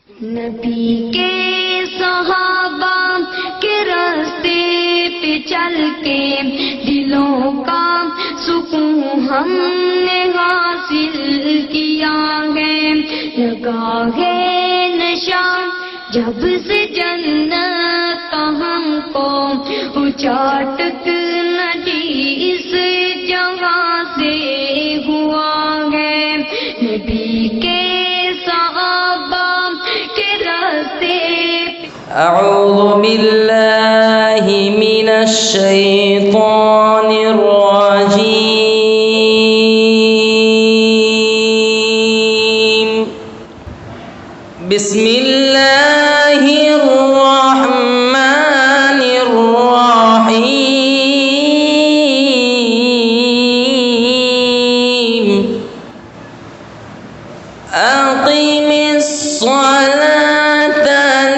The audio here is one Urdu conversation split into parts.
نبی کے صحابہ کے راستے پہ چل کے دلوں کا سکون ہم نے حاصل کیا ہے، لگا ہے نشہ جب سے جنت کا ہم کو اچاٹک ندی اس جگہ سے ہوا ہے، نبی کے صحابہ کے راستے۔ اعوذ باللہ من الشیطان الرجیم، بسم اللہ الرحمن الرحیم، اقم الصلاة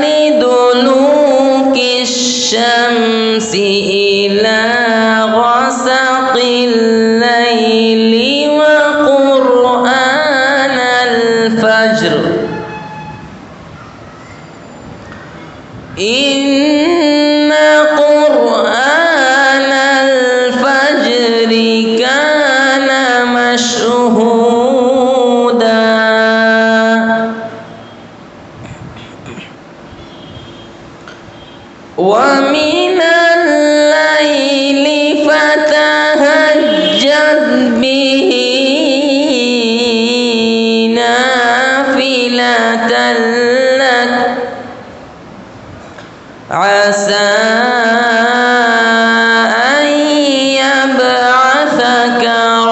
لدلوک الشمس إلى غسق الليل وقرآن الفجر إن قرآن الفجر كان مشهودا ومن الليل فتهجد به نافلة لك عسى أن يبعثك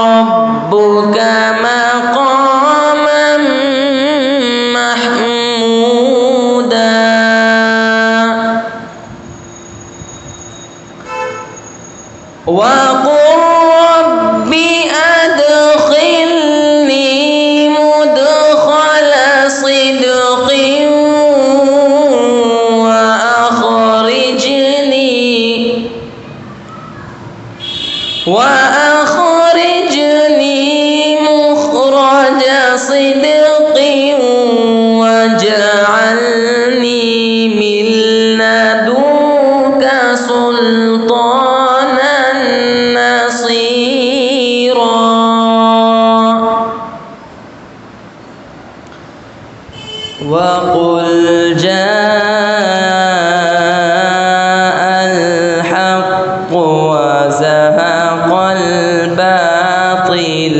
ربك مقاما محمودا وقل رب أدخلني مدخل صدق وأخرجني مخرج صدق واجعلني من لدنك سلطانا نصيرا وقل جاء الحق وزهق الباطل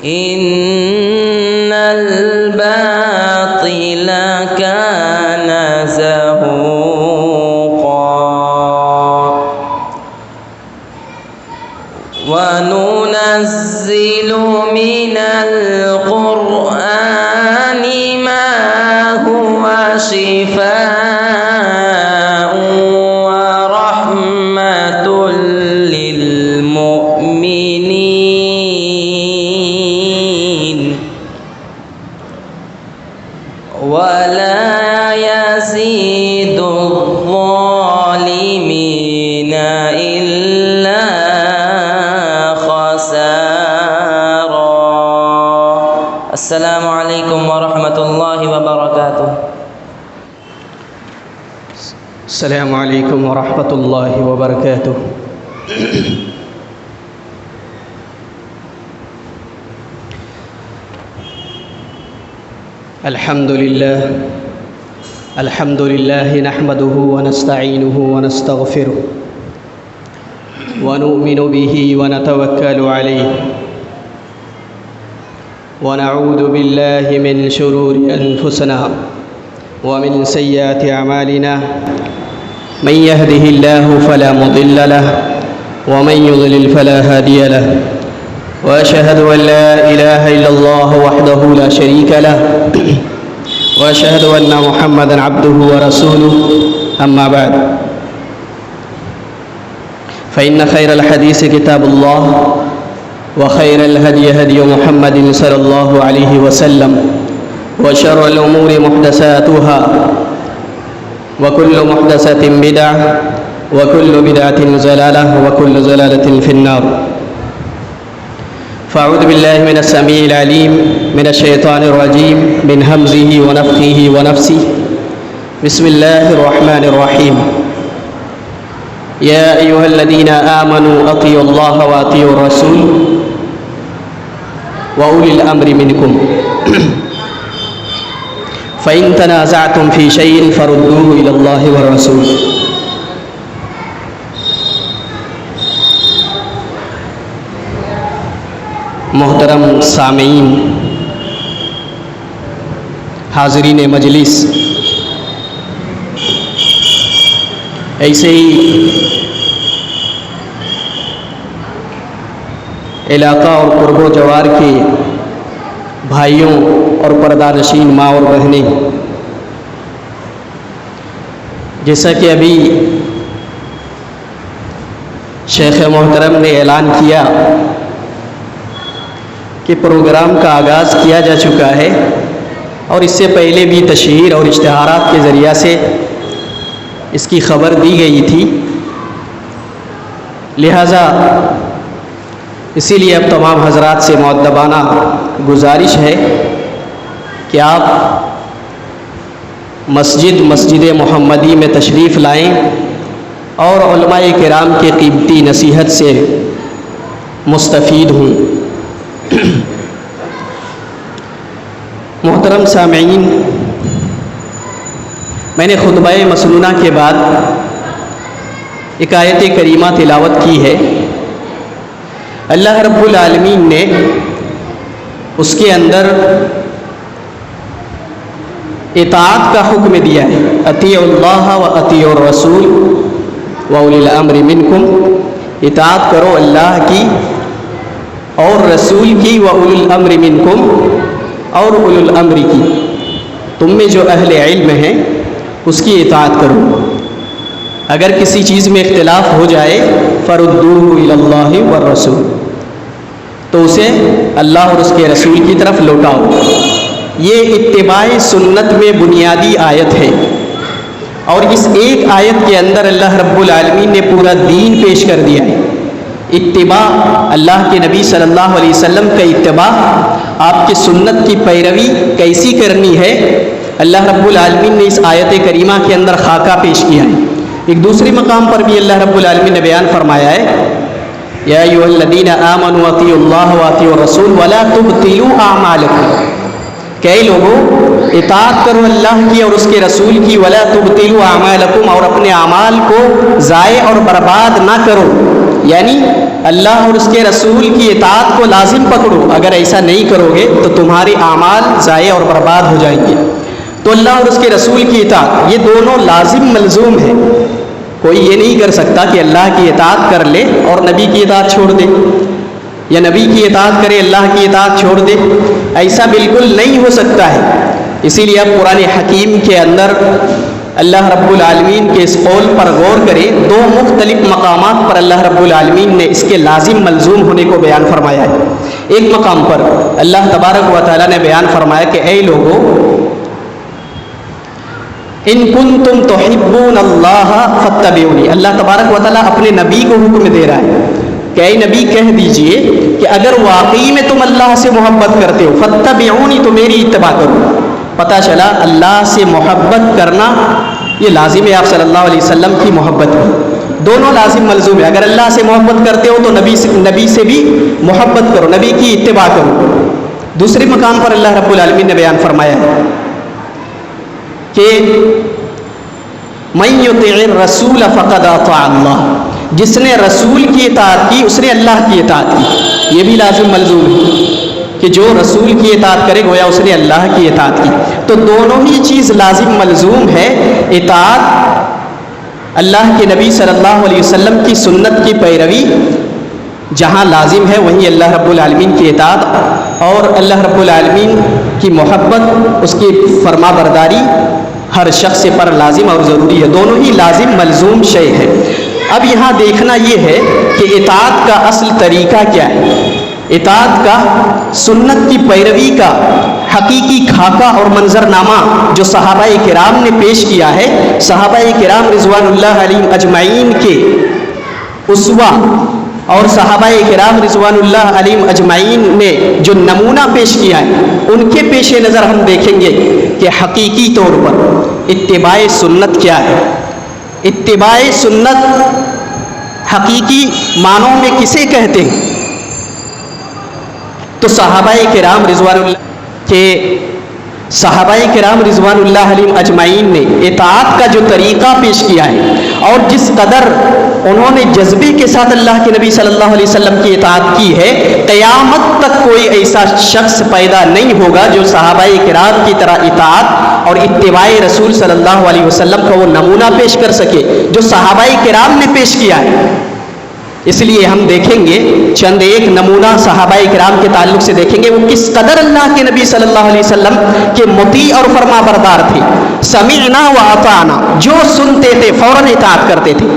إن الباطل كان زهوقا وننزل من القرآن ما هو شفاء ورحمة للمؤمنين ولا يزيد الظالمين إلا خسارا۔ السلام علیکم ورحمۃ اللہ وبرکاتہ۔ السلام علیکم ورحمۃ اللہ وبرکاتہ۔ الحمد لله نحمده ونستعينه ونستغفره ونؤمن به ونتوكل عليه ونعوذ بالله من شرور أنفسنا ومن سيئات أعمالنا، من يهده الله فلا مضل له ومن يضلل فلا هادي له، وأشهد أن لا إله إلا الله وحده لا شريك له، وأشهد أن محمدًا عبده ورسوله، أما بعد، فإن خير الحديث كتاب الله، وخير الهدي هدي محمد صلى الله عليه وسلم، وشر الأمور محدثاتها، وكل محدثة بدعة، وكل بدعة ضلالة، وكل ضلالة في النار۔ فاعوذ باللہ من السمیع العلیم من الشیطان الرجیم من ہمزہ ونفخہ ونفثہ بسم اللہ الرحمن الرحیم یا ایہا الذین آمنوا اطیعوا اللہ واطیعوا الرسول وأولی الأمر منکم فإن تنازعتم في شيء فردوه إلى الله والرسول. محترم سامعین، حاضرین مجلس، ایسے ہی علاقہ اور قرب و جوار کے بھائیوں اور پردہ نشین ماں اور بہنیں، جیسا کہ ابھی شیخ محترم نے اعلان کیا کہ پروگرام کا آغاز کیا جا چکا ہے، اور اس سے پہلے بھی تشہیر اور اشتہارات کے ذریعہ سے اس کی خبر دی گئی تھی، لہٰذا اسی لیے اب تمام حضرات سے مؤدبانہ گزارش ہے کہ آپ مسجد محمدی میں تشریف لائیں اور علماء کرام کے قیمتی نصیحت سے مستفید ہوں۔ محترم سامعین، میں نے خطبہ مسنونہ کے بعد ایک آیت کریمہ تلاوت کی ہے۔ اللہ رب العالمین نے اس کے اندر اطاعت کا حکم دیا ہے، اطیعوا اللہ و اطیعوا الرسول و اولی الامر منکم، اطاعت کرو اللہ کی اور رسول کی، و اولی الامر منکم، اور اولی الامر کی، تم میں جو اہل علم ہیں اس کی اطاعت کرو۔ اگر کسی چیز میں اختلاف ہو جائے فردوہ الی اللہ والرسول، تو اسے اللہ اور اس کے رسول کی طرف لوٹاؤ۔ یہ اتباع سنت میں بنیادی آیت ہے، اور اس ایک آیت کے اندر اللہ رب العالمین نے پورا دین پیش کر دیا ہے۔ اتباع، اللہ کے نبی صلی اللہ علیہ وسلم کا اتباع، آپ کی سنت کی پیروی کیسی کرنی ہے، اللہ رب العالمین نے اس آیت کریمہ کے اندر خاکہ پیش کیا ہے۔ ایک دوسرے مقام پر بھی اللہ رب العالمین نے بیان فرمایا ہے، یا ایھا الذین آمنوا اطیعوا اللہ واطیعوا الرسول ولا تبطلوا اعمالکم، کہ اے لوگوں اطاعت کرو اللہ کی اور اس کے رسول کی، ولا تبطلوا اعمالکم، اور اپنے اعمال کو ضائع اور برباد نہ کرو، یعنی اللہ اور اس کے رسول کی اطاعت کو لازم پکڑو، اگر ایسا نہیں کرو گے تو تمہارے اعمال ضائع اور برباد ہو جائیں گے۔ تو اللہ اور اس کے رسول کی اطاعت، یہ دونوں لازم ملزوم ہے۔ کوئی یہ نہیں کر سکتا کہ اللہ کی اطاعت کر لے اور نبی کی اطاعت چھوڑ دے، یا نبی کی اطاعت کرے اللہ کی اطاعت چھوڑ دے، ایسا بالکل نہیں ہو سکتا ہے۔ اسی لیے اب قرآن حکیم کے اندر اللہ رب العالمین کے اس قول پر غور کریں، دو مختلف مقامات پر اللہ رب العالمین نے اس کے لازم ملزوم ہونے کو بیان فرمایا ہے۔ ایک مقام پر اللہ تبارک و تعالیٰ نے بیان فرمایا کہ اے لوگو ان کنتم تحبون اللہ فاتبعونی، اللہ تبارک و تعالیٰ اپنے نبی کو حکم دے رہا ہے کہ اے نبی کہہ دیجئے کہ اگر واقعی میں تم اللہ سے محبت کرتے ہو فاتبعونی، تو میری اتباع کرو۔ پتہ چلا اللہ سے محبت کرنا یہ لازم ہے، آپ صلی اللہ علیہ وسلم کی محبت بھی، دونوں لازم ملزوم ہے۔ اگر اللہ سے محبت کرتے ہو تو نبی سے بھی محبت کرو، نبی کی اتباع کرو۔ دوسرے مقام پر اللہ رب العالمین نے بیان فرمایا ہے کہ من یطع الرسول فقد اطاع اللہ، جس نے رسول کی اطاعت کی اس نے اللہ کی اطاعت کی، یہ بھی لازم ملزوم ہے کہ جو رسول کی اطاعت کرے گویا اس نے اللہ کی اطاعت کی۔ تو دونوں ہی چیز لازم ملزوم ہے، اطاعت اللہ کے نبی صلی اللہ علیہ وسلم کی سنت کی پیروی جہاں لازم ہے وہیں اللہ رب العالمین کی اطاعت اور اللہ رب العالمین کی محبت، اس کی فرما برداری ہر شخص پر لازم اور ضروری ہے، دونوں ہی لازم ملزوم شے ہے۔ اب یہاں دیکھنا یہ ہے کہ اطاعت کا اصل طریقہ کیا ہے، اطاعت کا، سنت کی پیروی کا حقیقی خاکہ اور منظرنامہ جو صحابہ کرام نے پیش کیا ہے، صحابہ کرام رضوان اللہ علیہم اجمعین کے اسوہ اور صحابہ کرام رضوان اللہ علیہم اجمعین نے جو نمونہ پیش کیا ہے، ان کے پیش نظر ہم دیکھیں گے کہ حقیقی طور پر اتباع سنت کیا ہے۔ اتباع سنت حقیقی معنوں میں کسے کہتے ہیں؟ تو صحابہ کرام رضوان اللہ علیہم اجمعین نے اطاعت کا جو طریقہ پیش کیا ہے، اور جس قدر انہوں نے جذبے کے ساتھ اللہ کے نبی صلی اللہ علیہ وسلم کی اطاعت کی ہے، قیامت تک کوئی ایسا شخص پیدا نہیں ہوگا جو صحابہ کرام کی طرح اطاعت اور اتباع رسول صلی اللہ علیہ وسلم کا وہ نمونہ پیش کر سکے جو صحابہ کرام نے پیش کیا ہے۔ اس لیے ہم دیکھیں گے چند ایک نمونہ صحابہ کرام کے تعلق سے دیکھیں گے، وہ کس قدر اللہ کے نبی صلی اللہ علیہ وسلم کے مطیع اور فرما بردار تھے۔ سمعنا و اطعنا، جو سنتے تھے فوراً اطاعت کرتے تھے،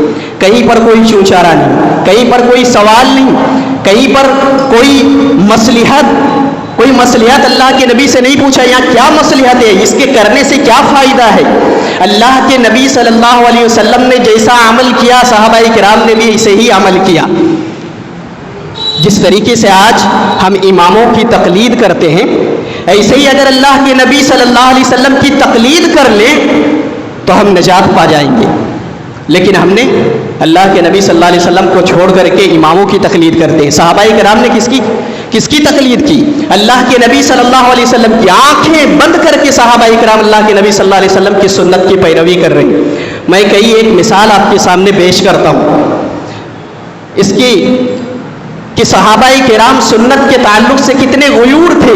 کہیں پر کوئی چوچارا نہیں، کہیں پر کوئی سوال نہیں، کہیں پر کوئی مصلحت اللہ کے نبی سے نہیں پوچھا یہاں کیا مصلحت ہے، اس کے کرنے سے کیا فائدہ ہے۔ اللہ کے نبی صلی اللہ علیہ وسلم نے جیسا عمل کیا، صحابہ کرام نے بھی ایسے ہی عمل کیا۔ جس طریقے سے آج ہم اماموں کی تقلید کرتے ہیں، ایسے ہی اگر اللہ کے نبی صلی اللہ علیہ وسلم کی تقلید کر لیں تو ہم نجات پا جائیں گے۔ لیکن ہم نے اللہ کے نبی صلی اللہ علیہ وسلم کو چھوڑ کر کے اماموں کی تقلید کرتے ہیں۔ صحابہ کرام نے کس کی تقلید کی؟ اللہ کے نبی صلی اللہ علیہ وسلم کی۔ آنکھیں بند کر کے صحابہ کرام اللہ کے نبی صلی اللہ علیہ وسلم کی سنت کی پیروی کر رہے ہیں۔ میں کئی ایک مثال آپ کے سامنے پیش کرتا ہوں اس کی کہ صحابہ کرام سنت کے تعلق سے کتنے غیور تھے۔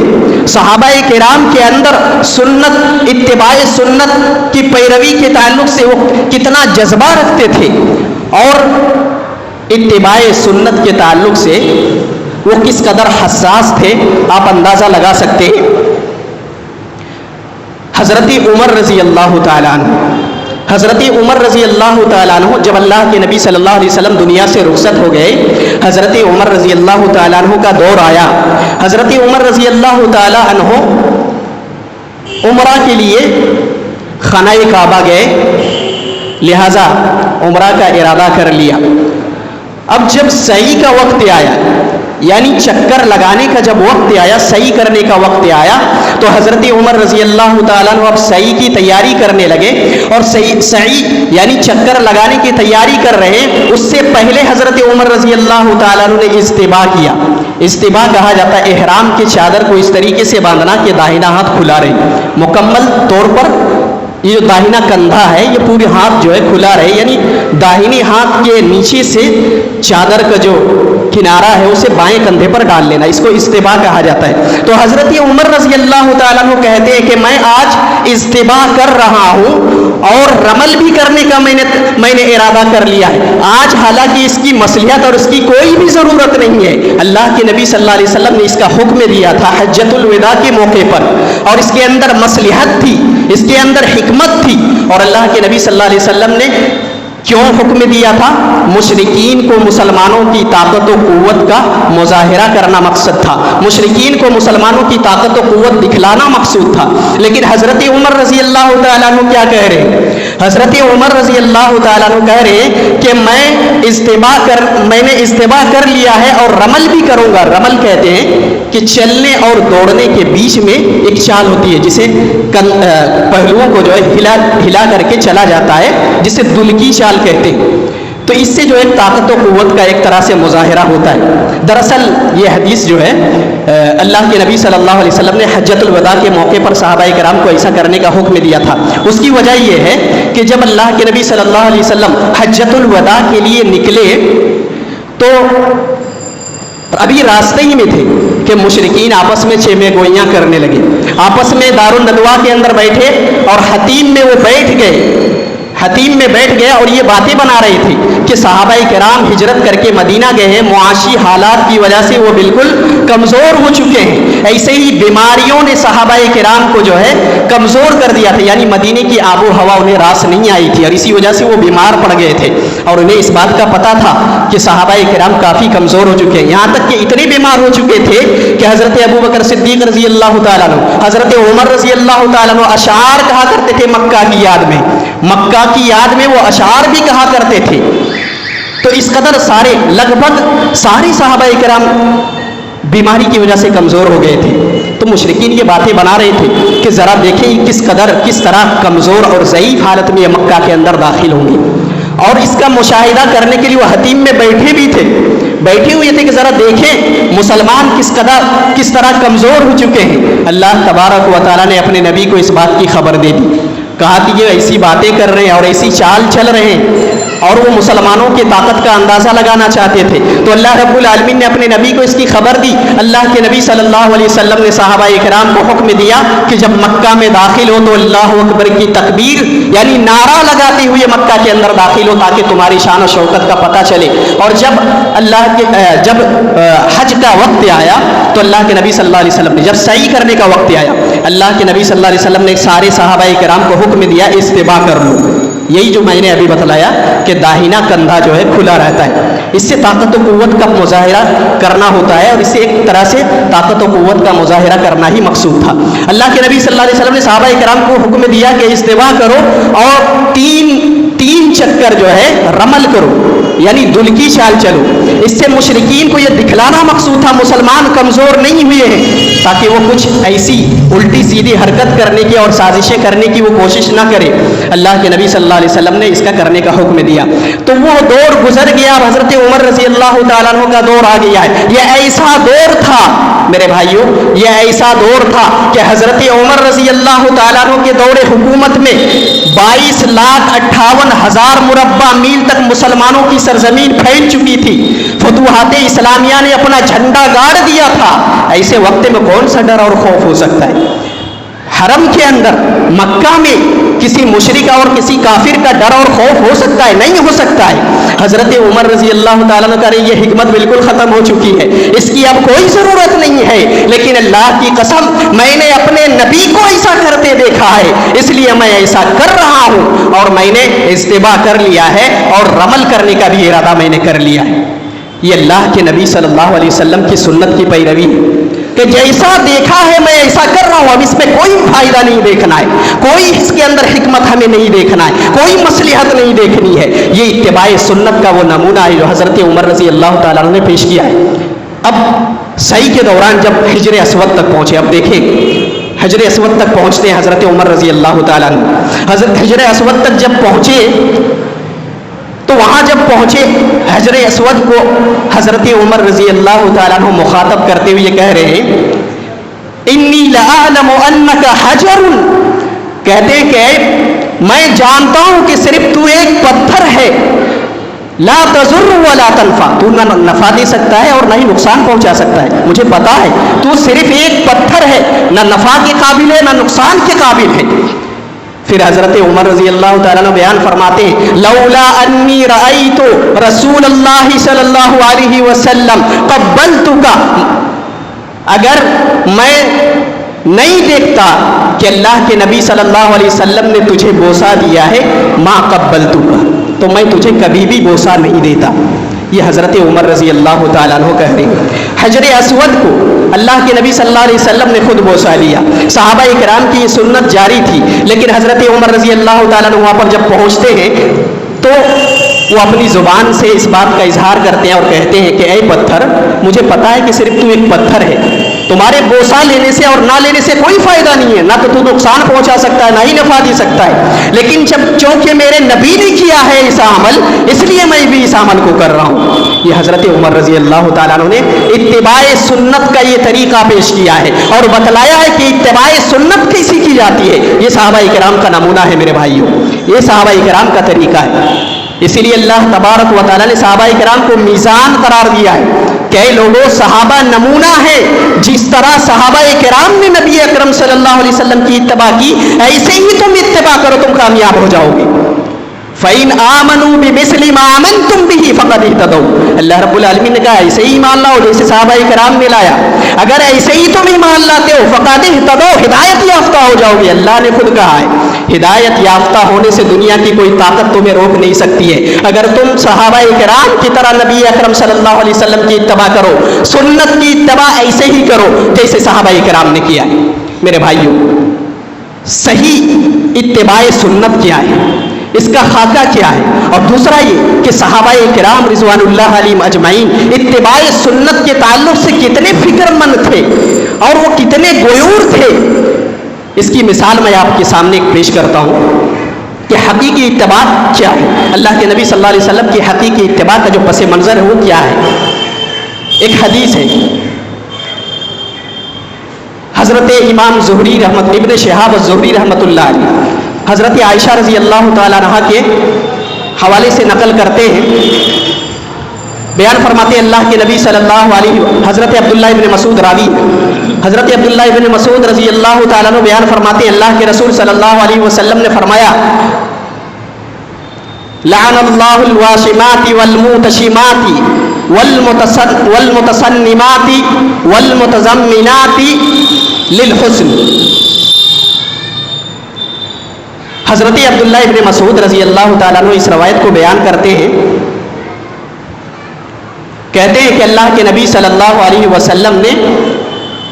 صحابہ کرام کے اندر سنت، اتباع سنت کی پیروی کے تعلق سے وہ کتنا جذبہ رکھتے تھے، اور اتباع سنت کے تعلق سے وہ کس قدر حساس تھے، آپ اندازہ لگا سکتے ہیں۔ حضرت عمر رضی اللہ تعالیٰ عنہ جب اللہ کے نبی صلی اللہ علیہ وسلم دنیا سے رخصت ہو گئے، حضرت عمر رضی اللہ تعالیٰ عنہ کا دور آیا۔ حضرت عمر رضی اللہ تعالیٰ عنہ عمرہ کے لیے خانہ کعبہ گئے، لہذا عمرہ کا ارادہ کر لیا۔ اب جب سعی کا وقت آیا، یعنی چکر لگانے کا جب وقت آیا، سعی کرنے کا وقت آیا، تو حضرت عمر رضی اللہ تعالیٰ عنہ اب سعی کی تیاری کرنے لگے، اور سعی یعنی چکر لگانے کی تیاری کر رہے ہیں۔ اس سے پہلے حضرت عمر رضی اللہ تعالیٰ عنہ نے استباء کیا۔ استباء کہا جاتا ہے احرام کی چادر کو اس طریقے سے باندھنا کہ داہنا ہاتھ کھلا رہے، مکمل طور پر یہ جو داہنا کندھا ہے یہ پورے ہاتھ جو ہے کھلا رہے، یعنی داہنے ہاتھ کے نیچے سے چادر کا جو کنارہ ہے اسے بائیں کندھے پر ڈال لینا، اس کو استباء کہا جاتا ہے۔ تو حضرت عمر رضی اللہ تعالیٰ عنہ کہتے ہیں کہ میں آج استباء کر رہا ہوں اور رمل بھی کرنے کا میں نے ارادہ کر لیا ہے آج، حالانکہ اس کی مصلحت اور اس کی کوئی بھی ضرورت نہیں ہے۔ اللہ کے نبی صلی اللہ علیہ وسلم نے اس کا حکم دیا تھا حجۃ الوداع کے موقع پر، اور اس کے اندر مصلحت تھی، اس کے اندر حکمت تھی، اور اللہ کے نبی صلی اللہ علیہ وسلم نے کیوں حکم دیا تھا؟ مشرکین کو مسلمانوں کی طاقت و قوت کا مظاہرہ کرنا مقصد تھا، مشرکین کو مسلمانوں کی طاقت و قوت دکھلانا مقصود تھا۔ لیکن حضرت عمر رضی اللہ تعالیٰ عنہ کیا کہہ رہے ہیں؟ حضرت عمر رضی اللہ تعالیٰ عنہ کہہ رہے ہیں کہ میں نے استباء کر لیا ہے اور رمل بھی کروں گا۔ رمل کہتے ہیں کہ چلنے اور دوڑنے کے بیچ میں ایک چال ہوتی ہے جسے پہلوؤں کو جو ہے ہلا کر کے چلا جاتا ہے، جسے دل کی چال کہتے ہیں۔ تو اس سے جو ایک طاقت و قوت کا ایک طرح سے مظاہرہ ہوتا ہے۔ دراصل یہ حدیث جو ہے اللہ کے نبی صلی اللہ علیہ وسلم نے حجۃ الوداع کے موقع پر صحابہ کرام کو ایسا کرنے کا حکم دیا تھا۔ اس کی وجہ یہ ہے کہ جب اللہ کے نبی صلی اللہ علیہ وسلم حجۃ الوداع کے لیے نکلے تو ابھی راستے ہی میں تھے کہ مشرکین آپس میں چیمے گوئیاں کرنے لگے، آپس میں دار الندوہ کے اندر بیٹھے اور حتیم میں وہ بیٹھ گئے اور یہ باتیں بنا رہے تھے کہ صحابہ کرام ہجرت کر کے مدینہ گئے ہیں، معاشی حالات کی وجہ سے وہ بالکل کمزور ہو چکے ہیں، ایسے ہی بیماریوں نے صحابہ کرام کو جو ہے کمزور کر دیا تھا، یعنی مدینے کی آب و ہوا انہیں راس نہیں آئی تھی اور اسی وجہ سے وہ بیمار پڑ گئے تھے، اور انہیں اس بات کا پتہ تھا کہ صحابہ کرام کافی کمزور ہو چکے ہیں، یہاں تک کہ اتنے بیمار ہو چکے تھے کہ حضرت ابوبکر صدیق رضی اللہ تعالیٰ عنہ، حضرت عمر رضی اللہ تعالیٰ عنہ اشعار کہا کرتے تھے مکہ کی یاد میں وہ اشعار بھی کہا کرتے تھے تو اس قدر سارے لگ بھگ سارے صحابہ کرام بیماری کی وجہ سے کمزور ہو گئے تھے. تو مشرکین یہ باتیں بنا رہے تھے کہ ذرا دیکھیں کس طرح کمزور اور ضعیف حالت میں یہ مکہ کے اندر داخل ہوں گے. اور اس کا مشاہدہ کرنے کے لیے وہ حتیم میں بیٹھے بھی تھے, بیٹھے ہوئے تھے کہ ذرا دیکھیں مسلمان کس طرح کمزور ہو چکے ہیں. اللہ تبارک و تعالیٰ نے اپنے نبی کو اس بات کی خبر دے دی. کہا کہ یہ ایسی باتیں کر رہے ہیں اور ایسی چال چل رہے ہیں اور وہ مسلمانوں کی طاقت کا اندازہ لگانا چاہتے تھے. تو اللہ رب العالمین نے اپنے نبی کو اس کی خبر دی. اللہ کے نبی صلی اللہ علیہ وسلم نے صحابہ کرام کو حکم دیا کہ جب مکہ میں داخل ہو تو اللہ اکبر کی تکبیر یعنی نعرہ لگاتے ہوئے مکہ کے اندر داخل ہو تاکہ تمہاری شان و شوکت کا پتہ چلے. اور جب حج کا وقت آیا تو اللہ کے نبی صلی اللہ علیہ وسلم نے جب سعی کرنے کا وقت آیا اللہ کے نبی صلی اللہ علیہ وسلم نے سارے صحابہ کرام کو حکم دیا استباء کر لو. یہی جو میں نے ابھی بتلایا کہ داہنا کندھا جو ہے کھلا رہتا ہے, اس سے طاقت و قوت کا مظاہرہ کرنا ہوتا ہے اور اس سے ایک طرح سے طاقت و قوت کا مظاہرہ کرنا ہی مقصود تھا. اللہ کے نبی صلی اللہ علیہ وسلم نے صحابہ کرام کو حکم دیا کہ استباء کرو اور تین چکر جو ہے رمل کرو یعنی دل کی چال چلو. اس سے مشرکین کو یہ دکھلانا مقصود تھا مسلمان کمزور نہیں ہوئے ہیں تاکہ وہ کچھ ایسی الٹی سیدھی حرکت کرنے کی اور سازشیں کرنے کی وہ کوشش نہ کرے. اللہ کے نبی صلی اللہ علیہ وسلم نے اس کا کرنے کا حکم دیا. تو وہ دور گزر گیا, اب حضرت عمر رضی اللہ تعالیٰ عنہ کا دور آ گیا ہے. یہ ایسا دور تھا میرے بھائیوں, یہ ایسا دور تھا کہ حضرت عمر رضی اللہ تعالیٰ عنہ کے دور حکومت میں 22,58,000 مربع میل تک مسلمانوں کی سرزمین پھیل چکی تھی. فتوحات اسلامیہ نے اپنا جھنڈا گاڑ دیا تھا. ایسے وقت میں کون سا ڈر اور خوف ہو سکتا ہے؟ حرم کے اندر مکہ میں کسی مشرک اور کسی کافر کا ڈر اور خوف ہو سکتا ہے؟ نہیں ہو سکتا ہے. حضرت عمر رضی اللہ تعالیٰ عنہ کا یہ حکمت بالکل ختم ہو چکی ہے, اس کی اب کوئی ضرورت نہیں ہے. لیکن اللہ کی قسم میں نے اپنے نبی کو ایسا کرتے دیکھا ہے اس لیے میں ایسا کر رہا ہوں اور میں نے استباء کر لیا ہے اور رمل کرنے کا بھی ارادہ میں نے کر لیا ہے. یہ اللہ کے نبی صلی اللہ علیہ وسلم کی سنت کی پیروی ہے کہ جیسا دیکھا ہے میں ایسا کر رہا ہوں. اب اس میں کوئی فائدہ نہیں دیکھنا ہے, کوئی اس کے اندر حکمت ہمیں نہیں دیکھنا ہے, کوئی مصلحت نہیں دیکھنی ہے. یہ اتباع سنت کا وہ نمونہ ہے جو حضرت عمر رضی اللہ تعالیٰ نے پیش کیا ہے. اب سعی کے دوران جب حجر اسود تک پہنچے, اب دیکھیں حجر اسود تک پہنچتے ہیں حضرت عمر رضی اللہ تعالیٰ حضرت حجر اسود تک جب پہنچے تو وہاں جب پہنچے حجر اسود کو حضرت عمر رضی اللہ تعالیٰ عنہ مخاطب کرتے ہوئے کہہ رہے ہیں انی لأعلم انک حجر, کہتے ہیں کہ میں جانتا ہوں کہ صرف تو ایک پتھر ہے, لا تضر ولا تنفع, تو نہ نفع دے سکتا ہے اور نہ ہی نقصان پہنچا سکتا ہے. مجھے پتا ہے تو صرف ایک پتھر ہے, نہ نفع کے قابل ہے نہ نقصان کے قابل ہے. پھر حضرت عمر رضی اللہ تعالیٰ نے بیان فرماتے ہیں لولا انی رأیت رسول اللہ صلی اللہ علیہ وسلم قبلتک, اگر میں نہیں دیکھتا کہ اللہ کے نبی صلی اللہ علیہ وسلم نے تجھے بوسہ دیا ہے ما قبلتک, تو میں تجھے کبھی بھی بوسہ نہیں دیتا. یہ حضرت عمر رضی اللہ تعالیٰ عنہ کہہ رہے ہیں. حجر اسود کو اللہ کے نبی صلی اللہ علیہ وسلم نے خود بوسہ لیا. صحابہ کرام کی یہ سنت جاری تھی, لیکن حضرت عمر رضی اللہ تعالیٰ عنہ وہاں پر جب پہنچتے ہیں تو وہ اپنی زبان سے اس بات کا اظہار کرتے ہیں اور کہتے ہیں کہ اے پتھر, مجھے پتا ہے کہ صرف تو ایک پتھر ہے, تمہارے بوسہ لینے سے اور نہ لینے سے کوئی فائدہ نہیں ہے, نہ تو نقصان پہنچا سکتا ہے نہ ہی نفع دے سکتا ہے, لیکن چونکہ میرے نبی نے کیا ہے ایسا عمل اس لیے میں بھی اس عمل کو کر رہا ہوں. یہ حضرت عمر رضی اللہ تعالیٰ عنہ نے اتباع سنت کا یہ طریقہ پیش کیا ہے اور بتلایا ہے کہ اتباع سنت کیسی کی جاتی ہے. یہ صحابہ کرام کا نمونہ ہے میرے بھائیوں, یہ صحابہ کرام کا طریقہ ہے. اسی لیے اللہ تبارک و تعالیٰ نے صحابہ کرام کو میزان قرار دیا ہے کہ لوگوں صحابہ نمونہ ہے, جس طرح صحابہ کرام نے نبی اکرم صلی اللہ علیہ وسلم کی اتباع کی ایسے ہی تم اتباع کرو, تم کامیاب ہو جاؤ گے. فَإِنْ آمَنُوا بِمِثْلِ مَا آمَنْتُمْ بِهِ فَقَدِ اهْتَدَوْا, اللہ رب العالمین نے کہا ایسے ہی ایمان لاؤ جیسے صحابہ کرام نے لایا. اگر ایسے ہی تم ایمان لاتے ہو فَقَدِ اهْتَدَوْا, ہدایت یافتہ ہو جاؤ گے. اللہ نے خود کہا ہے ہدایت یافتہ ہونے سے دنیا کی کوئی طاقت تمہیں روک نہیں سکتی ہے. اگر تم صحابہ کرام کی طرح نبی اکرم صلی اللہ علیہ وسلم کی اتباع کرو, سنت کی اتباع ایسے ہی کرو جیسے صحابہ کرام نے کیا. میرے بھائیوں صحیح اتباع سنت کیا ہے؟ اس کا خاکہ کیا ہے. اور دوسرا یہ کہ صحابہ کرام رضوان اللہ علیہم اجمعین اتباع سنت کے تعلق سے کتنے فکر مند تھے اور وہ کتنے غیور تھے. اس کی مثال میں آپ کے سامنے پیش کرتا ہوں کہ حقیقی اتباع کیا ہے. اللہ کے نبی صلی اللہ علیہ وسلم کی حقیقی اتباع کا جو پس منظر ہے وہ کیا ہے. ایک حدیث ہے حضرت امام زہری رحمت ابن شہاب الزہری رحمت اللہ علیہ حضرت عائشہ رضی اللہ تعالیٰ عنہا کے حوالے سے نقل کرتے ہیں. بیان فرماتے ہیں اللہ کے نبی صلی اللہ علیہ حضرت عبداللہ ابن مسعود راوی حضرت عبداللہ ابن مسعود رضی اللہ تعالیٰ عنہ بیان فرماتے ہیں اللہ کے رسول صلی اللہ علیہ وسلم نے فرمایا لعن اللہ الواشمات والموتشمات والمتصنمات والمتزمنات للحسن. حضرت عبداللہ ابن مسعود رضی اللہ تعالیٰ عنہ اس روایت کو بیان کرتے ہیں. کہتے ہیں کہ اللہ کے نبی صلی اللہ علیہ وسلم نے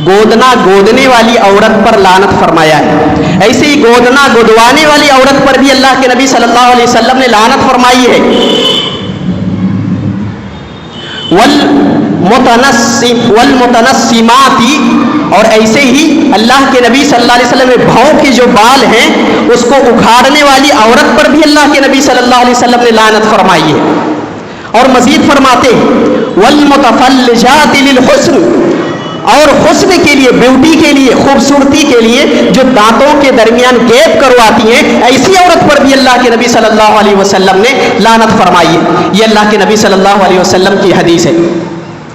گودنا گودنے والی عورت پر لعنت فرمایا ہے. ایسے ہی گودنا گودوانے والی عورت پر بھی اللہ کے نبی صلی اللہ علیہ وسلم نے لعنت فرمائی ہے. والمتنسمات اور ایسے ہی اللہ کے نبی صلی اللہ علیہ وسلم نے بھاؤں کے جو بال ہیں اس کو اکھاڑنے والی عورت پر بھی اللہ کے نبی صلی اللہ علیہ وسلم نے لعنت فرمائی ہے. اور مزید فرماتے ہیں والمتفلجات للحسن اور حسن کے لیے بیوٹی کے لیے خوبصورتی کے لیے جو دانتوں کے درمیان گیپ کرواتی ہیں ایسی عورت پر بھی اللہ کے نبی صلی اللہ علیہ وسلم نے لعنت فرمائی ہے. یہ اللہ کے نبی صلی اللہ علیہ وسلم کی حدیث ہے.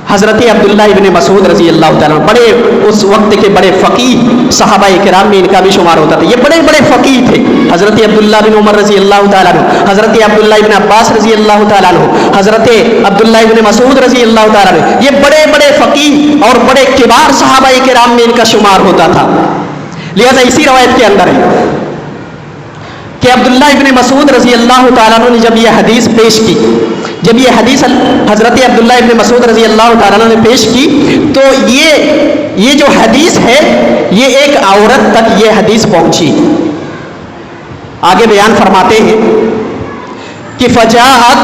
حضرت عبداللہ ابن مسعود رضی اللہ تعالیٰ بڑے اس وقت کے بڑے فقیہ صحابہ کرام میں ان کا بھی شمار ہوتا تھا. یہ بڑے بڑے فقیہ تھے. حضرت عبداللہ بن عمر رضی اللہ تعالیٰ عنہ حضرت عبداللہ ابن عباس رضی اللہ تعالیٰ عنہ حضرت عبداللہ ابن مسعود رضی اللہ تعالیٰ عنہ یہ بڑے بڑے فقیہ اور بڑے کبار صحابہ کرام میں ان کا شمار ہوتا تھا. لہذا اسی روایت کے اندر ہے کہ عبداللہ ابن مسعود رضی اللہ تعالیٰ عنہ نے جب یہ حدیث پیش کی جب یہ حدیث حضرت عبداللہ ابن مسعود رضی اللہ تعالیٰ عنہ نے پیش کی تو یہ جو حدیث ہے یہ ایک عورت تک یہ حدیث پہنچی. آگے بیان فرماتے ہیں کہ فجاءت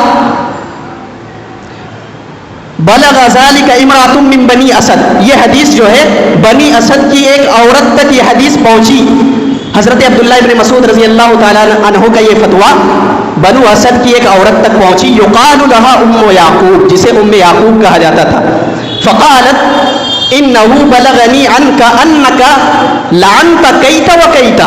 بلغ ذلك امرأة من بنی اسد. یہ حدیث جو ہے بنی اسد کی ایک عورت تک یہ حدیث پہنچی. حضرت عبداللہ ابن مسعود رضی اللہ تعالیٰ عنہ کا یہ فتویٰ بنو اسد کی ایک عورت تک پہنچی. یقال لها ام یعقوب جسے ام یعقوب کہا جاتا تھا. فقالت انه بلغنی عنك انك لعنت کیت وکیت.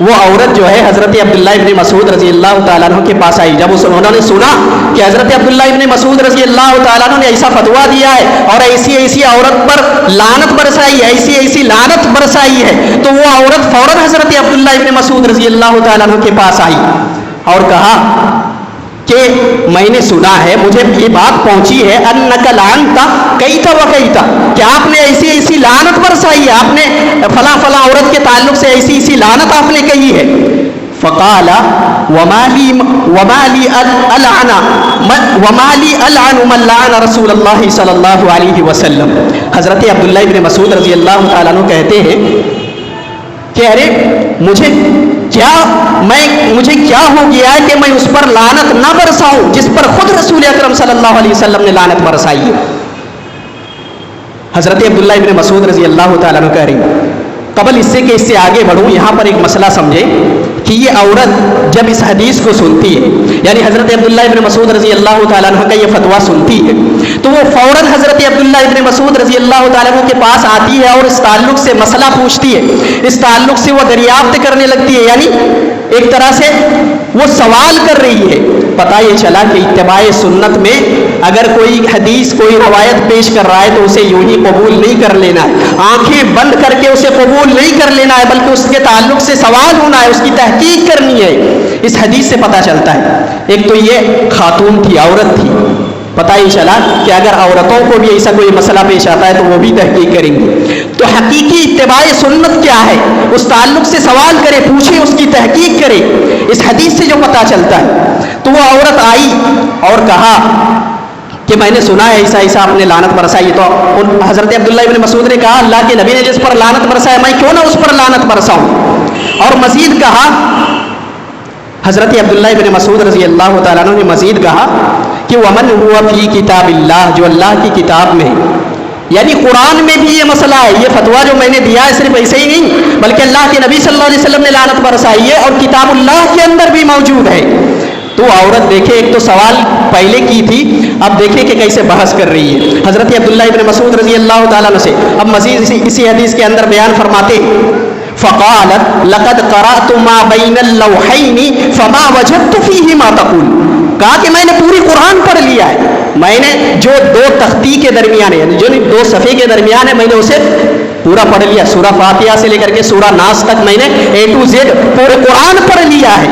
وہ عورت جو ہے حضرت عبداللہ ابن مسعود رضی اللہ تعالیٰ عنہ کے پاس آئی. جب انہوں نے سنا کہ حضرت عبداللہ ابن مسعود رضی اللہ تعالیٰ عنہ نے ایسا فتویٰ دیا ہے اور ایسی ایسی عورت پر لعنت برسائی ہے ایسی ایسی لعنت برسائی ہے تو وہ عورت فوراً حضرت عبداللہ ابن مسعود رضی اللہ تعالیٰ عنہ کے پاس آئی اور کہا کہ میں نے سنا ہے مجھے یہ بات پہنچی ہے انک لعنت کیت وکیت کہ آپ نے ایسی ایسی لعنت برسائی ہے آپ نے فلاں فلاں عورت کے تعلق سے ایسی ایسی لعنت آپ نے کہی ہے. فقال وما لي العن من لعن رسول اللہ صلی اللہ علیہ وسلم. حضرت عبداللہ ابن مسعود رضی اللہ تعالیٰ عنہ کہتے ہیں کہ ارے مجھے کیا ہو گیا ہے کہ میں اس پر لعنت نہ برساؤں جس پر خود رسول اکرم صلی اللہ علیہ وسلم نے لعنت برسائی ہے. حضرت عبداللہ ابن مسعود رضی اللہ تعالیٰ عنہ کہہ رہی ہیں قبل اس سے کہ اس سے آگے بڑھوں یہاں پر ایک مسئلہ سمجھے کہ یہ عورت جب اس حدیث کو سنتی ہے یعنی حضرت عبداللہ ابن مسعود رضی اللہ تعالیٰ عنہ کا یہ فتویٰ سنتی ہے تو وہ فوراً حضرت عبداللہ ابن مسعود رضی اللہ تعالیٰ عنہ کے پاس آتی ہے اور اس تعلق سے مسئلہ پوچھتی ہے. اس تعلق سے وہ دریافت کرنے لگتی ہے یعنی ایک طرح سے وہ سوال کر رہی ہے. پتہ یہ چلا کہ اتباع سنت میں اگر کوئی حدیث کوئی روایت پیش کر رہا ہے تو اسے یوں ہی قبول نہیں کر لینا ہے آنکھیں بند کر کے اسے قبول نہیں کر لینا ہے بلکہ اس کے تعلق سے سوال ہونا ہے اس کی تحقیق کرنی ہے. اس حدیث سے پتہ چلتا ہے ایک تو یہ خاتون تھی عورت تھی پتہ ہی چلا کہ اگر عورتوں کو بھی ایسا کوئی مسئلہ پیش آتا ہے تو وہ بھی تحقیق کریں گے. تو حقیقی اتباع سنت کیا ہے اس تعلق سے سوال کرے پوچھے اس کی تحقیق کرے. اس حدیث سے جو پتہ چلتا ہے تو وہ عورت آئی اور کہا کہ میں نے سنا ہے ایسا ایسا آپ نے لعنت برسائی. تو حضرت عبداللہ ابن مسعود نے کہا اللہ کے نبی نے جس پر لعنت برسایا میں کیوں نہ اس پر لعنت برساؤں. اور مزید کہا حضرت عبداللہ ابن مسعود رضی اللہ تعالیٰ عنہ نے مزید کہا کہ ومن ہوا فی کتاب اللہ، جو اللہ کی کتاب میں، یعنی قرآن میں بھی یہ مسئلہ ہے. یہ فتویٰ جو میں نے دیا ہے صرف ایسے ہی نہیں، بلکہ اللہ کے نبی صلی اللہ علیہ وسلم نے لعنت برسائی ہے اور کتاب اللہ کے اندر بھی موجود ہے. تو عورت دیکھے، ایک تو سوال پہلے کی تھی، اب دیکھیں کہ کیسے بحث کر رہی ہے. حضرت عبداللہ ابن مسعود رضی اللہ تعالیٰ عنہ سے اب مزید اسی حدیث کے اندر بیان فرماتے فقالت لقد قرأت ما بین اللوحین فما وجدت فیہ ما تقول. کہا کہ میں نے پوری قرآن پڑھ لیا ہے، میں نے جو دو تختی کے درمیان ہے، جو دو صفحے کے درمیان ہے، میں نے اسے پورا پڑھ لیا. سورہ فاتحہ سے لے کر کے سورہ ناس تک میں نے A to Z پورے قرآن پڑھ لیا ہے.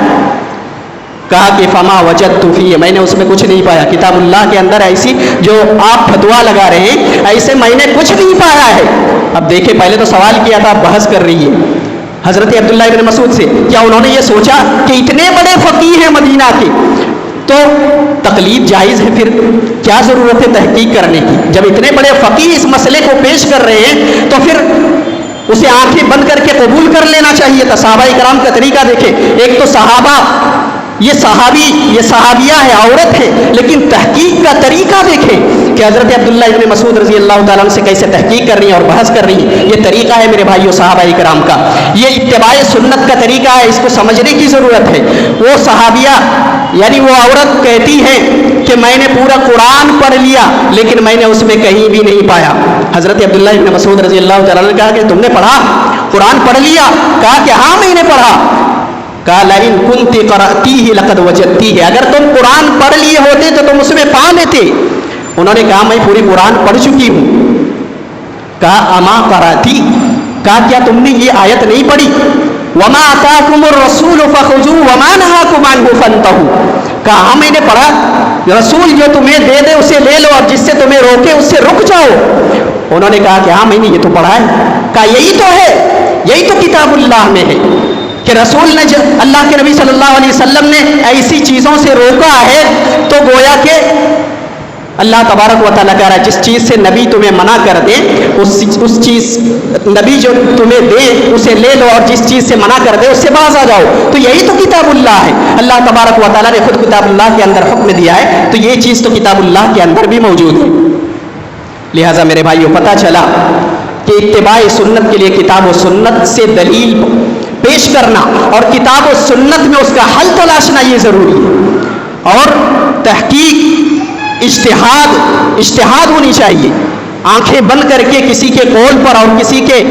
کہا کہ فما وجدت فیہ، میں نے اس میں کچھ نہیں پایا. کتاب اللہ کے اندر ایسی جو آپ فتویٰ لگا رہے ہیں ایسے میں نے کچھ نہیں پایا ہے. اب دیکھیں، پہلے تو سوال کیا تھا، اب بحث کر رہی ہے حضرت عبداللہ ابن مسعود سے. کیا انہوں نے یہ سوچا کہ اتنے بڑے فقیہ ہیں مدینہ کے تو تقلید جائز ہے؟ پھر کیا ضرورت ہے تحقیق کرنے کی؟ جب اتنے بڑے فقیہ اس مسئلے کو پیش کر رہے ہیں تو پھر اسے آنکھیں بند کر کے قبول کر لینا چاہیے تھا. صحابہ کرام کا طریقہ دیکھیں. ایک تو صحابہ، یہ صحابی، یہ صحابیہ ہے، عورت ہے، لیکن تحقیق کا طریقہ دیکھیں کہ حضرت عبداللہ ابن مسعود رضی اللہ تعالیٰ عنہ سے کیسے تحقیق کر رہی ہیں اور بحث کر رہی ہیں. یہ طریقہ ہے میرے بھائیو صحابہ کرام کا، یہ اتباع سنت کا طریقہ ہے، اس کو سمجھنے کی ضرورت ہے. وہ صحابیہ یعنی وہ عورت کہتی ہے کہ میں نے پورا قرآن پڑھ لیا لیکن میں نے اس میں کہیں بھی نہیں پایا. حضرت عبداللہ ابن مسعود رضی اللہ تعالیٰ عنہ نے کہا کہ تم نے پڑھا، قرآن پڑھ لیا؟ کہا کہ ہاں میں نے پڑھا. کہا لئن کنت قرأتیہ لقد وجدتیہ، اگر تم قرآن پڑھ لیے ہوتے تو تم اس میں پا لیتے. انہوں نے کہا میں پوری قرآن پڑھ چکی ہوں. کہا اما قرأتی، کہا کیا تم نے یہ آیت نہیں پڑھی وما آتاکم الرسول فخذوہ وما نہاکم عنہ فانتہوا؟ کہا ہاں میں نے پڑھا، رسول جو تمہیں دے دے اسے لے لو اور جس سے تمہیں روکے اس سے رک جاؤ. انہوں نے کہا کہ ہاں میں نے یہ تو پڑھا ہے. کہا یہی تو ہے، یہی تو کتاب اللہ میں ہے کہ رسول نے اللہ کے نبی صلی اللہ علیہ وسلم نے ایسی چیزوں سے روکا ہے تو گویا کہ اللہ تبارک و تعالیٰ کہہ رہا ہے جس چیز سے نبی تمہیں منع کر دے اس چیز، نبی جو تمہیں دے اسے لے لو اور جس چیز سے منع کر دے اس سے باز آ جاؤ. تو یہی تو کتاب اللہ ہے. اللہ تبارک و تعالیٰ نے خود کتاب اللہ کے اندر حکم دیا ہے تو یہ چیز تو کتاب اللہ کے اندر بھی موجود ہے. لہٰذا میرے بھائیوں پتہ چلا کہ اتباع سنت کے لیے کتاب و سنت سے دلیل پیش کرنا اور کتاب و سنت میں اس کا حل تلاشنا یہ ضروری ہے. اور تحقیق، اجتہاد ہونی چاہیے. آنکھیں بند کر کے کسی کے قول پر اور کسی کے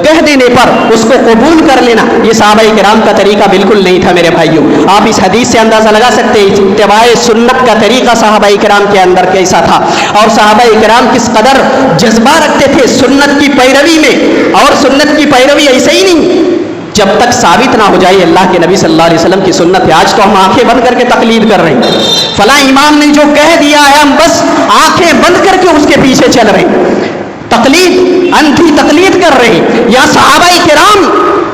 کہہ دینے پر اس کو قبول کر لینا، یہ صحابہ کرام کا طریقہ بالکل نہیں تھا میرے بھائیوں. آپ اس حدیث سے اندازہ لگا سکتے ہیں اتباع سنت کا طریقہ صحابہ کرام کے اندر کیسا تھا اور صحابہ کرام کس قدر جذبہ رکھتے تھے سنت کی پیروی میں. اور سنت کی پیروی ایسے ہی نہیں جب تک ثابت نہ ہو جائے اللہ کے نبی صلی اللہ علیہ وسلم کی سنت ہے. آج تو ہم آنکھیں بند کر کے تقلید کر رہے ہیں، فلاں امام نے جو کہہ دیا ہے ہم بس آنکھیں بند کر کے اس کے پیچھے چل رہے ہیں، تقلید، انتھی تقلید کر رہے ہیں. یا صحابہ کرام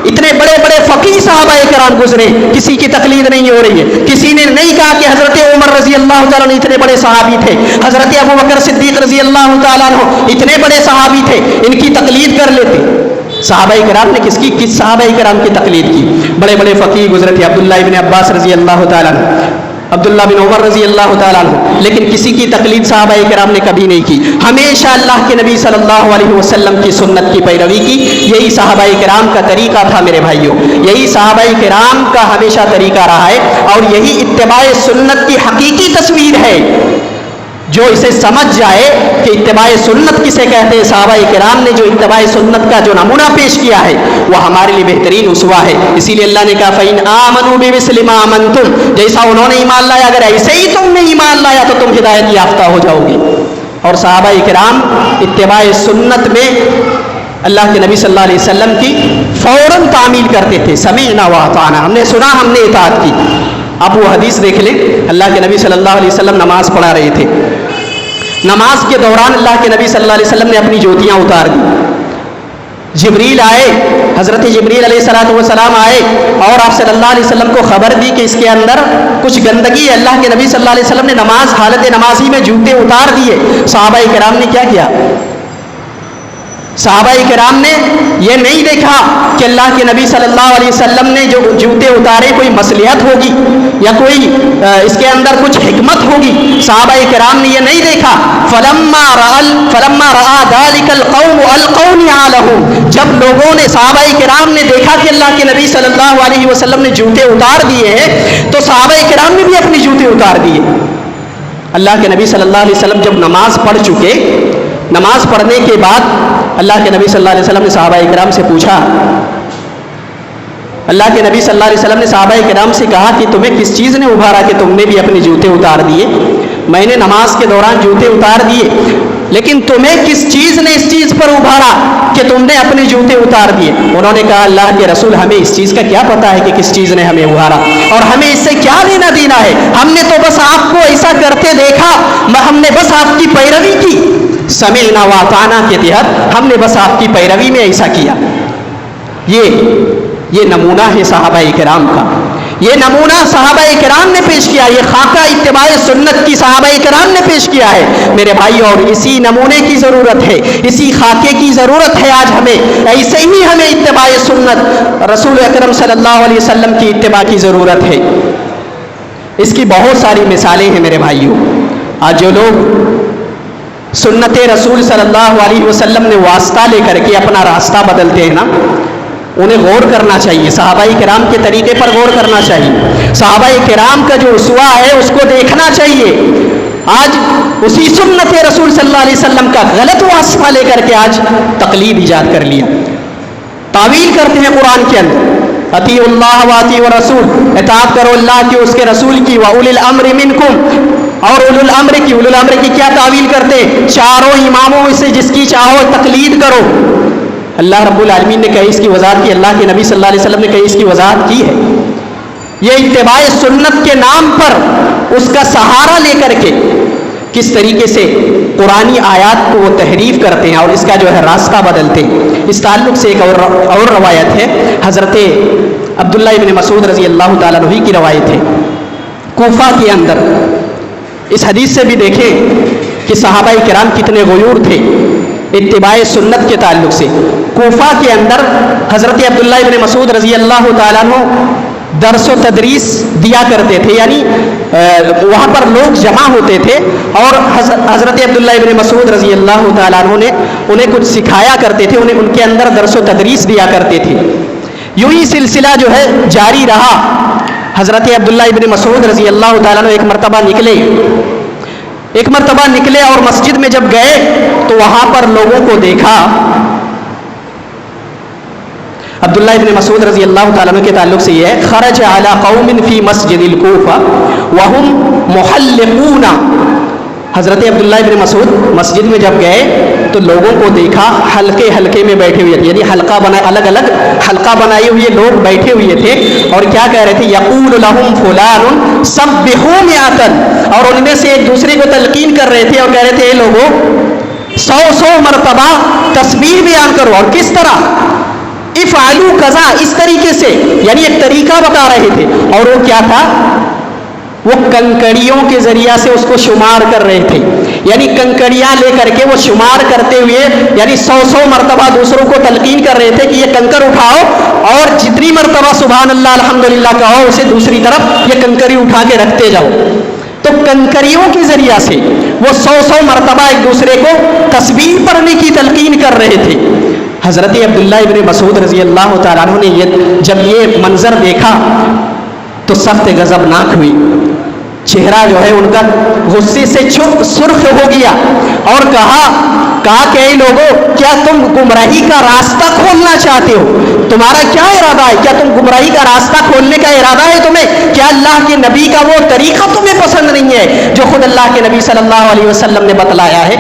اتنے بڑے بڑے فقیہ صحابہ کرام گزرے، کسی کی تقلید نہیں ہو رہی ہے. کسی نے نہیں کہا کہ حضرت عمر رضی اللہ تعالیٰ عنہ اتنے بڑے صحابی تھے، حضرت ابو بکر صدیق رضی اللہ تعالیٰ عنہ اتنے بڑے صحابی تھے، ان کی تقلید کر لیتے. صحابہ کرام نے کس صحابہ کرام کی تقلید کی؟ بڑے بڑے فقیہ گزرے تھے، عبداللہ ابن عباس رضی اللہ تعالیٰ عنہ، عبداللہ بن عمر رضی اللہ تعالیٰ عنہ، لیکن کسی کی تقلید صحابہ کرام نے کبھی نہیں کی. ہمیشہ اللہ کے نبی صلی اللہ علیہ وسلم کی سنت کی پیروی کی. یہی صحابہ کرام کا طریقہ تھا میرے بھائیوں، یہی صحابہ کرام کا ہمیشہ طریقہ رہا ہے اور یہی اتباع سنت کی حقیقی تصویر ہے. جو اسے سمجھ جائے کہ اتباع سنت کسے کہتے ہیں، صحابہ کرام نے جو اتباع سنت کا جو نمونہ پیش کیا ہے وہ ہمارے لیے بہترین اسوہ ہے. اسی لیے اللہ نے کہا فَإِنْ آمَنُوا بِمِثْلِ مَا آمَنْتُمْ، جیسا انہوں نے ایمان لایا اگر ایسے ہی تم نے ایمان لایا تو تم ہدایت یافتہ ہو جاؤ گے. اور صحابہ کرام اتباع سنت میں اللہ کے نبی صلی اللہ علیہ وسلم کی فوراً تعمیل کرتے تھے، سمعنا وأطعنا، ہم نے سنا ہم نے اطاعت کی. آپ وہ حدیث دیکھ لیں، اللہ کے نبی صلی اللہ علیہ وسلم نماز پڑھا رہے تھے، نماز کے دوران اللہ کے نبی صلی اللہ علیہ وسلم نے اپنی جوتیاں اتار دی. جبریل آئے، حضرت جبریل علیہ السلام آئے اور آپ صلی اللہ علیہ وسلم کو خبر دی کہ اس کے اندر کچھ گندگی ہے. اللہ کے نبی صلی اللہ علیہ وسلم نے حالت نمازی میں جوتے اتار دیے. صحابہ کرام نے کیا کیا؟ صحابہ کرام نے یہ نہیں دیکھا کہ اللہ کے نبی صلی اللہ علیہ وسلم نے جو جوتے اتارے کوئی مصلحت ہوگی یا کوئی اس کے اندر کچھ حکمت ہوگی. صحابہ کرام نے یہ نہیں دیکھا. فلما رأى ذلك القوم القوا نعالهم، جب لوگوں نے صحابہ کرام نے دیکھا کہ اللہ کے نبی صلی اللہ علیہ وسلم نے جوتے اتار دیے ہیں تو صحابہ کرام نے بھی اپنے جوتے اتار دیے. اللہ کے نبی صلی اللہ علیہ وسلم جب نماز پڑھ چکے، نماز پڑھنے کے بعد اللہ کے نبی صلی اللہ علیہ وسلم نے صحابہ کرام سے پوچھا، اللہ کے نبی صلی اللہ علیہ وسلم نے صحابہ کرام سے کہا کہ تمہیں کس چیز نے ابھارا کہ تم نے بھی اپنے جوتے اتار دیے؟ میں نے نماز کے دوران جوتے اتار دیے، لیکن تمہیں کس چیز نے اس چیز پر ابھارا کہ تم نے اپنے جوتے اتار دیے؟ انہوں نے کہا اللہ کے رسول ہمیں اس چیز کا کیا پتا ہے کہ کس چیز نے ہمیں ابھارا، اور ہمیں اس سے کیا لینا دینا ہے؟ ہم نے تو بس آپ کو ایسا کرتے دیکھا، ہم نے بس آپ کی پیروی کی، سمعنا واطعنا کے تحت ہم نے بس آپ کی پیروی میں ایسا کیا. یہ نمونہ ہے صحابہ کرام کا، یہ نمونہ صحابہ کرام نے پیش کیا، یہ خاکہ اتباع سنت کی صحابہ کرام نے پیش کیا ہے میرے بھائی. اور اسی نمونے کی ضرورت ہے، اسی خاکے کی ضرورت ہے آج ہمیں. ایسے ہی ہمیں اتباع سنت رسول اکرم صلی اللہ علیہ وسلم کی اتباع کی ضرورت ہے. اس کی بہت ساری مثالیں ہیں میرے بھائیوں. آج جو لوگ سنت رسول صلی اللہ علیہ وسلم نے واسطہ لے کر کے اپنا راستہ بدلتے ہیں نا، انہیں غور کرنا چاہیے، صحابہ کرام کے طریقے پر غور کرنا چاہیے، صحابہ کرام کا جو اسوہ ہے اس کو دیکھنا چاہیے. آج اسی سنت رسول صلی اللہ علیہ وسلم کا غلط واسطہ لے کر کے آج تقلید ایجاد کر لیا، تعویل کرتے ہیں قرآن کے اندر، اطیعوا اللہ واطیعوا الرسول، اطاعت کرو اللہ کی اس کے رسول کی، واولی الامر منکم، اور اولو الامر کی کیا تعویل کرتے؟ چاروں اماموں میں سے جس کی چاہو تقلید کرو. اللہ رب العالمین نے کہیں اس کی وضاحت کی، اللہ کے نبی صلی اللہ علیہ وسلم نے کہیں اس کی وضاحت کی ہے. یہ اتباع سنت کے نام پر اس کا سہارا لے کر کے کس طریقے سے قرآنی آیات کو وہ تحریف کرتے ہیں اور اس کا جو ہے راستہ بدلتے ہیں. اس تعلق سے ایک اور روایت ہے، حضرت عبداللہ ابن مسعود رضی اللہ تعالیٰ عنہ کی روایت ہے کوفہ کے اندر. اس حدیث سے بھی دیکھیں کہ صحابہ کرام کتنے غیور تھے اتباع سنت کے تعلق سے. کوفہ کے اندر حضرت عبداللہ ابن مسعود رضی اللہ تعالیٰ عنہ درس و تدریس دیا کرتے تھے، یعنی وہاں پر لوگ جمع ہوتے تھے اور حضرت عبداللہ ابن مسعود رضی اللہ تعالیٰ عنہ نے انہیں کچھ سکھایا کرتے تھے، انہیں ان کے اندر درس و تدریس دیا کرتے تھے. یوں ہی سلسلہ جو ہے جاری رہا. حضرت عبداللہ ابن مسعود رضی اللہ تعالیٰ عنہ ایک مرتبہ نکلے اور مسجد میں جب گئے تو وہاں پر لوگوں کو دیکھا. عبداللہ ابن مسعود رضی اللہ تعالیٰ عنہ کے تعلق سے یہ ہے، خرج علی قوم فی مسجد الکوفہ وہم محلقون. حضرت عبداللہ ابن مسعود مسجد میں جب گئے تو لوگوں کو دیکھا حلقے میں بیٹھے ہوئے تھے، یعنی الگ الگ حلقہ بنائے ہوئے لوگ بیٹھے ہوئے تھے اور کیا کہہ رہے تھے؟ یقول لہم فلان سبحوا مئۃ، اور ان میں سے ایک دوسرے کو تلقین کر رہے تھے اور کہہ رہے تھے اے لوگوں 100 مرتبہ تسبیح بیان کرو. اور کس طرح؟ افعلوا کذا، اس طریقے سے، یعنی ایک طریقہ بتا رہے تھے. اور وہ کیا تھا؟ وہ کنکڑیوں کے ذریعہ سے اس کو شمار کر رہے تھے، یعنی کنکڑیاں لے کر کے وہ شمار کرتے ہوئے یعنی 100 مرتبہ دوسروں کو تلقین کر رہے تھے کہ یہ کنکر اٹھاؤ اور جتنی مرتبہ سبحان اللہ الحمدللہ کہو اسے دوسری طرف یہ کنکری اٹھا کے رکھتے جاؤ. تو کنکریوں کے ذریعہ سے وہ 100 مرتبہ ایک دوسرے کو تسبیح پڑھنے کی تلقین کر رہے تھے. حضرت عبداللہ ابن مسعود رضی اللہ تعالیٰ عنہ نے جب یہ منظر دیکھا تو سخت غضبناک ہوئی، چہرہ جو ہے ان کا غصے سے سرخ ہو گیا اور کہا کہ اے لوگوں کیا تم گمراہی کا راستہ کھولنا چاہتے ہو؟ تمہارا کیا ارادہ ہے؟ کیا تم گمراہی کا راستہ کھولنے کا ارادہ ہے تمہیں؟ کیا اللہ کے نبی کا وہ طریقہ تمہیں پسند نہیں ہے جو خود اللہ کے نبی صلی اللہ علیہ وسلم نے بتلایا ہے؟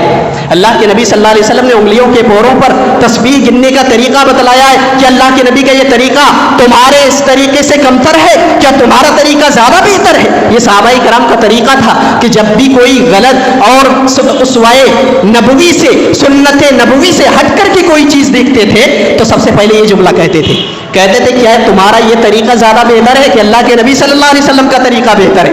اللہ کے نبی صلی اللہ علیہ وسلم نے انگلیوں کے پوروں پر تسبیح گننے کا طریقہ بتلایا ہے. کیا اللہ کے نبی کا یہ طریقہ تمہارے اس طریقے سے کمتر ہے؟ کیا تمہارا طریقہ زیادہ بہتر ہے؟ یہ صحابہ کرام کا طریقہ تھا کہ جب بھی کوئی غلط اور اسوہ نبوی سے سنت نبوی سے ہٹ کر کے کوئی چیز دیکھتے تھے تو سب سے پہلے یہ جملہ کہتے تھے کیا تمہارا یہ طریقہ زیادہ بہتر ہے کہ اللہ کے نبی صلی اللہ علیہ وسلم کا طریقہ بہتر ہے؟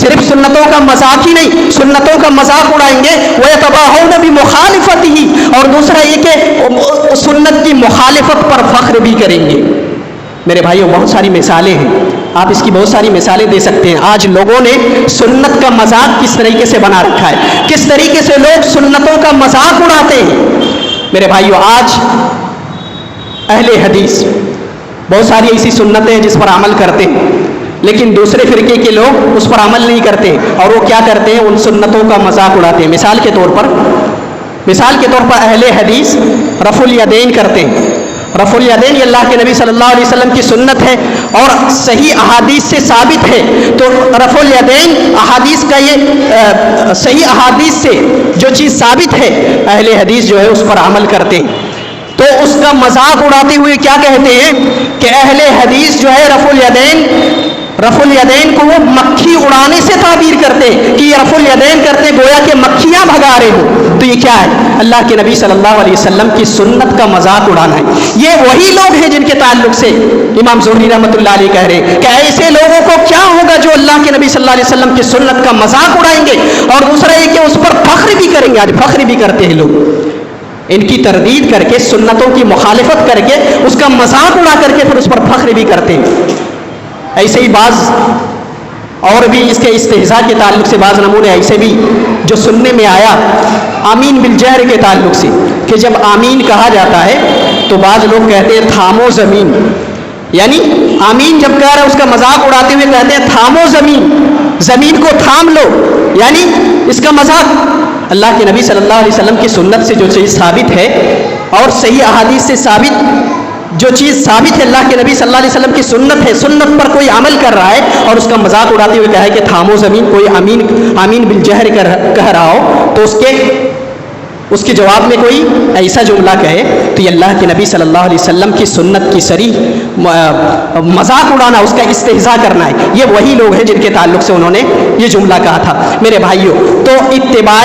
صرف سنتوں کا مذاق ہی نہیں، سنتوں کا مذاق اڑائیں گے، وَيَتَبَاهَوْنَ بِمُخَالِفَتِهِ، اور دوسرا یہ کہ سنت کی مخالفت پر فخر بھی کریں گے۔ میرے بھائیوں بہت ساری مثالیں ہیں، آپ اس کی بہت ساری مثالیں دے سکتے ہیں۔ آج لوگوں نے سنت کا مذاق کس طریقے سے بنا رکھا ہے، کس طریقے سے لوگ سنتوں کا مذاق اڑاتے ہیں۔ میرے بھائیوں آج اہل حدیث بہت ساری ایسی سنتیں ہیں جس پر عمل کرتے ہیں، لیکن دوسرے فرقے کے لوگ اس پر عمل نہیں کرتے، اور وہ کیا کرتے ہیں، ان سنتوں کا مذاق اڑاتے ہیں۔ مثال کے طور پر اہل حدیث رفع الیدین کرتے ہیں۔ رفع الیدین یہ اللہ کے نبی صلی اللہ علیہ وسلم کی سنت ہے اور صحیح احادیث سے ثابت ہے، تو رفع الیدین احادیث کا یہ صحیح احادیث سے جو چیز ثابت ہے اہل حدیث جو ہے اس پر عمل کرتے ہیں۔ تو اس کا مذاق اڑاتے ہوئے کیا کہتے ہیں کہ اہل حدیث جو ہے رفع الیدین کو وہ مکھی اڑانے سے تعبیر کرتے ہیں کہ یہ رفع الیدین کرتے گویا کہ مکھیاں بھگا رہے ہوں۔ تو یہ کیا ہے، اللہ کے نبی صلی اللہ علیہ وسلم کی سنت کا مذاق اڑانا ہے۔ یہ وہی لوگ ہیں جن کے تعلق سے امام زہری رحمۃ اللہ علیہ کہہ رہے ہیں کہ ایسے لوگوں کو کیا ہوگا جو اللہ کے نبی صلی اللہ علیہ وسلم کی سنت کا مذاق اڑائیں گے، اور دوسرا یہ کہ اس پر فخر بھی کریں گے۔ آج فخر بھی کرتے ہیں لوگ، ان کی تردید کر کے، سنتوں کی مخالفت کر کے، اس کا مذاق اڑا کر کے پھر اس پر فخر بھی کرتے ہیں۔ ایسے ہی بعض اور بھی اس کے استہزاء کے تعلق سے بعض نمونے ایسے بھی جو سننے میں آیا آمین بالجہر کے تعلق سے، کہ جب آمین کہا جاتا ہے تو بعض لوگ کہتے ہیں تھامو زمین، یعنی آمین جب کہہ رہا ہے اس کا مذاق اڑاتے ہوئے کہتے ہیں تھامو زمین، زمین کو تھام لو، یعنی اس کا مذاق۔ اللہ کے نبی صلی اللہ علیہ وسلم کی سنت سے جو چیز ثابت ہے اور صحیح احادیث سے ثابت جو چیز ثابت ہے، اللہ کے نبی صلی اللہ علیہ وسلم کی سنت ہے، سنت پر کوئی عمل کر رہا ہے اور اس کا مذاق اڑاتے ہوئے کہا ہے کہ تھامو زمین، کوئی آمین بالجہر کہہ رہا ہو تو اس کے جواب میں کوئی ایسا جملہ کہے تو یہ اللہ کے نبی صلی اللہ علیہ وسلم کی سنت کی صریح مذاق اڑانا، اس کا استہزاء کرنا ہے۔ یہ وہی لوگ ہیں جن کے تعلق سے انہوں نے یہ جملہ کہا تھا۔ میرے بھائیوں، تو اتباع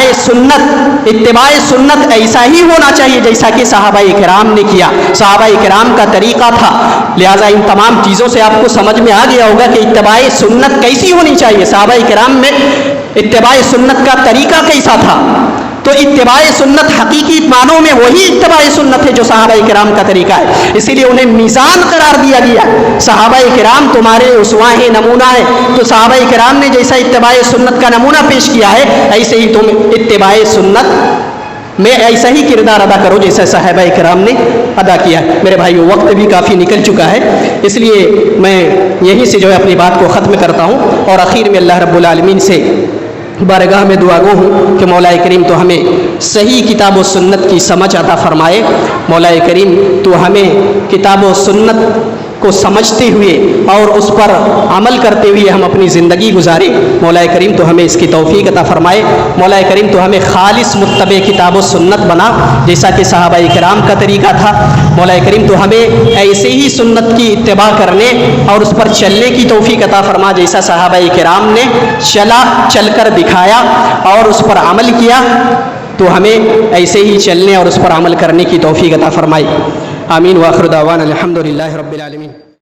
سنت ایسا ہی ہونا چاہیے جیسا کہ صحابہ کرام نے کیا، صحابہ کرام کا طریقہ تھا۔ لہٰذا ان تمام چیزوں سے آپ کو سمجھ میں آ گیا ہوگا کہ اتباع سنت کیسی ہونی چاہیے، صحابہ کرام میں اتباع سنت کا طریقہ کیسا تھا۔ تو اتباع سنت حقیقی معنوں میں وہی اتباع سنت ہے جو صحابہ کرام کا طریقہ ہے، اسی لیے انہیں میزان قرار دیا گیا۔ صحابہ کرام تمہارے اسوہ ہیں، نمونہ ہے، تو صحابہ کرام نے جیسا اتباع سنت کا نمونہ پیش کیا ہے ایسے ہی تم اتباع سنت میں ایسا ہی کردار ادا کرو جیسا صحابہ کرام نے ادا کیا ہے۔ میرے بھائیو، وقت بھی کافی نکل چکا ہے، اس لیے میں یہیں سے جو ہے اپنی بات کو ختم کرتا ہوں، اور آخر میں اللہ رب العالمین سے بارگاہ میں دعا گو ہوں کہ مولا کریم تو ہمیں صحیح کتاب و سنت کی سمجھ عطا فرمائے۔ مولا کریم تو ہمیں کتاب و سنت کو سمجھتے ہوئے اور اس پر عمل کرتے ہوئے ہم اپنی زندگی گزاریں۔ مولا کریم تو ہمیں اس کی توفیق عطا فرمائے۔ مولا کریم تو ہمیں خالص متبع کتاب و سنت بنا جیسا کہ صحابہ کرام کا طریقہ تھا۔ مولا کریم تو ہمیں ایسے ہی سنت کی اتباع کرنے اور اس پر چلنے کی توفیق عطا فرما جیسا صحابہ کرام نے چل کر دکھایا اور اس پر عمل کیا، تو ہمیں ایسے ہی چلنے اور اس پر عمل کرنے کی توفیق عطا فرمائی۔ آمین۔ وآخر دعوانا الحمد للہ رب العالمین۔